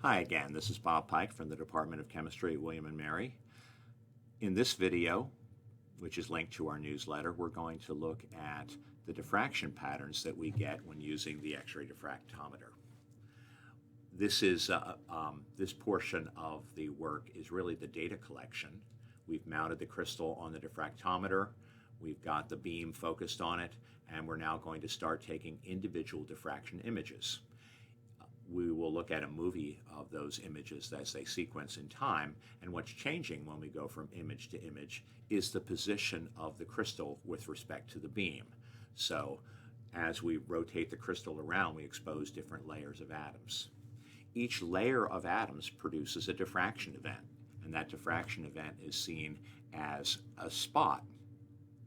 Hi again, this is Bob Pike from the Department of Chemistry at William & Mary. In this video, which is linked to our newsletter, we're going to look at the diffraction patterns that we get when using the X-ray diffractometer. This portion of the work is really the data collection. We've mounted the crystal on the diffractometer, we've got the beam focused on it, and we're now going to start taking individual diffraction images. We will look at a movie of those images as they sequence in time, and what's changing when we go from image to image is the position of the crystal with respect to the beam. So as we rotate the crystal around, we expose different layers of atoms. Each layer of atoms produces a diffraction event, and that diffraction event is seen as a spot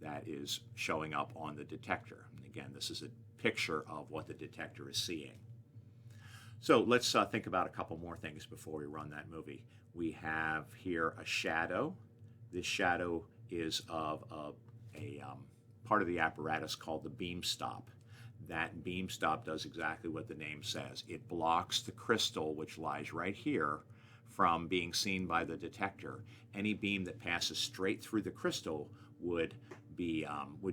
that is showing up on the detector. And again, this is a picture of what the detector is seeing. So let's think about a couple more things before we run that movie. We have here a shadow. This shadow is of a part of the apparatus called the beam stop. That beam stop does exactly what the name says. It blocks the crystal, which lies right here, from being seen by the detector. Any beam that passes straight through the crystal would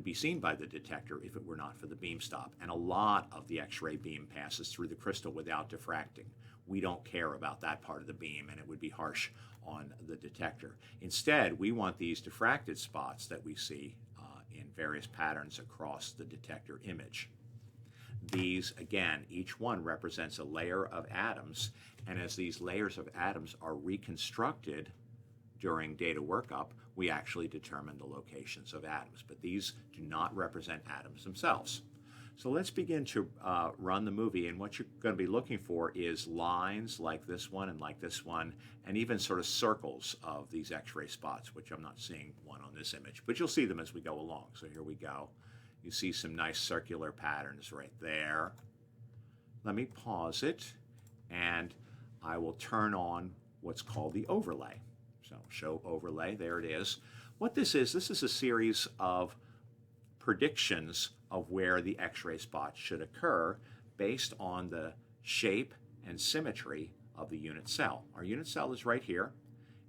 be seen by the detector if it were not for the beam stop. And a lot of the X-ray beam passes through the crystal without diffracting. We don't care about that part of the beam, and it would be harsh on the detector. Instead, we want these diffracted spots that we see in various patterns across the detector image. These, again, each one represents a layer of atoms, and as these layers of atoms are reconstructed during data workup, we actually determine the locations of atoms, but these do not represent atoms themselves. So let's begin to run the movie, and what you're going to be looking for is lines like this one and like this one, and even sort of circles of these X-ray spots, which I'm not seeing one on this image, but you'll see them as we go along. So here we go. You see some nice circular patterns right there. Let me pause it, and I will turn on what's called the overlay. So show overlay, there it is. What this is a series of predictions of where the X-ray spots should occur based on the shape and symmetry of the unit cell. Our unit cell is right here.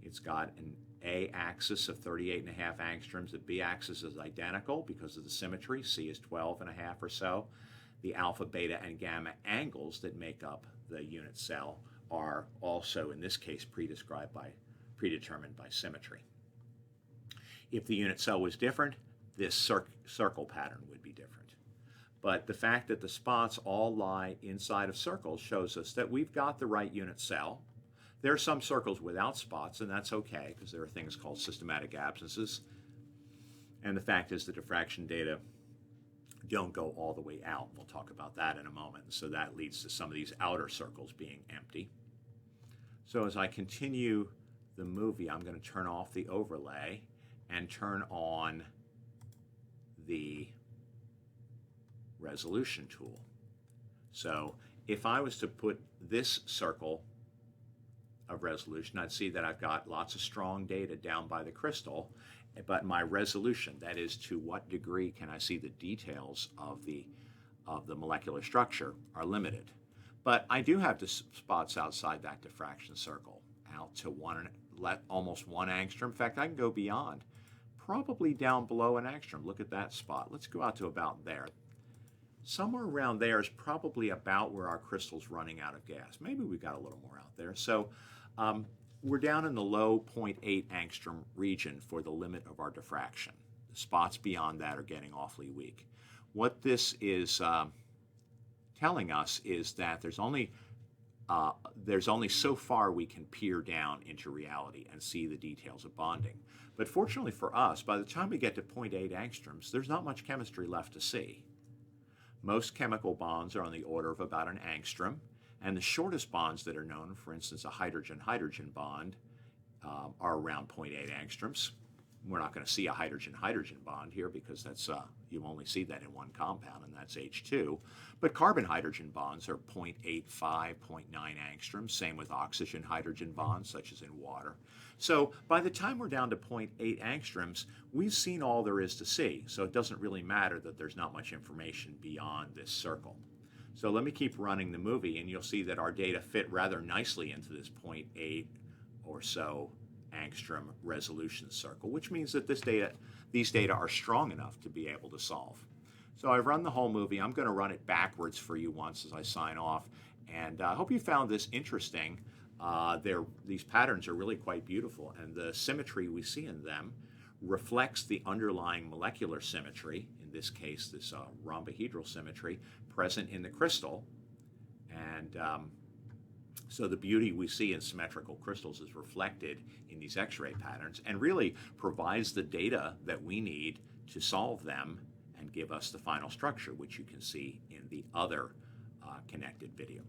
It's got an A axis of 38.5 angstroms. The B axis is identical because of the symmetry. C is 12.5 or so. The alpha, beta, and gamma angles that make up the unit cell are also, in this case, predetermined by symmetry. If the unit cell was different, this circle pattern would be different. But the fact that the spots all lie inside of circles shows us that we've got the right unit cell. There are some circles without spots, and that's okay, because there are things called systematic absences. And the fact is the diffraction data don't go all the way out. We'll talk about that in a moment. So that leads to some of these outer circles being empty. So as I continue the movie, I'm going to turn off the overlay and turn on the resolution tool. So if I was to put this circle of resolution, I'd see that I've got lots of strong data down by the crystal, but my resolution, that is to what degree can I see the details of the molecular structure, are limited. But I do have the spots outside that diffraction circle, out to almost 1 angstrom. In fact, I can go beyond, probably down below an angstrom. Look at that spot. Let's go out to about there. Somewhere around there is probably about where our crystal's running out of gas. Maybe we've got a little more out there. So we're down in the low 0.8 angstrom region for the limit of our diffraction. The spots beyond that are getting awfully weak. What this is telling us is that there's only so far we can peer down into reality and see the details of bonding. But fortunately for us, by the time we get to 0.8 angstroms, there's not much chemistry left to see. Most chemical bonds are on the order of about an angstrom, and the shortest bonds that are known, for instance, a hydrogen-hydrogen bond, are around 0.8 angstroms. We're not going to see a hydrogen-hydrogen bond here because that's you only see that in one compound, and that's H2. But carbon-hydrogen bonds are 0.85, 0.9 angstroms. Same with oxygen-hydrogen bonds, such as in water. So by the time we're down to 0.8 angstroms, we've seen all there is to see. So it doesn't really matter that there's not much information beyond this circle. So let me keep running the movie, and you'll see that our data fit rather nicely into this 0.8 or so angstrom resolution circle, which means that these data are strong enough to be able to solve. So I've run the whole movie. I'm going to run it backwards for you once as I sign off, and I hope you found this interesting. These patterns are really quite beautiful, and the symmetry we see in them reflects the underlying molecular symmetry, in this case this rhombohedral symmetry, present in the crystal. And so the beauty we see in symmetrical crystals is reflected in these X-ray patterns and really provides the data that we need to solve them and give us the final structure, which you can see in the other connected video.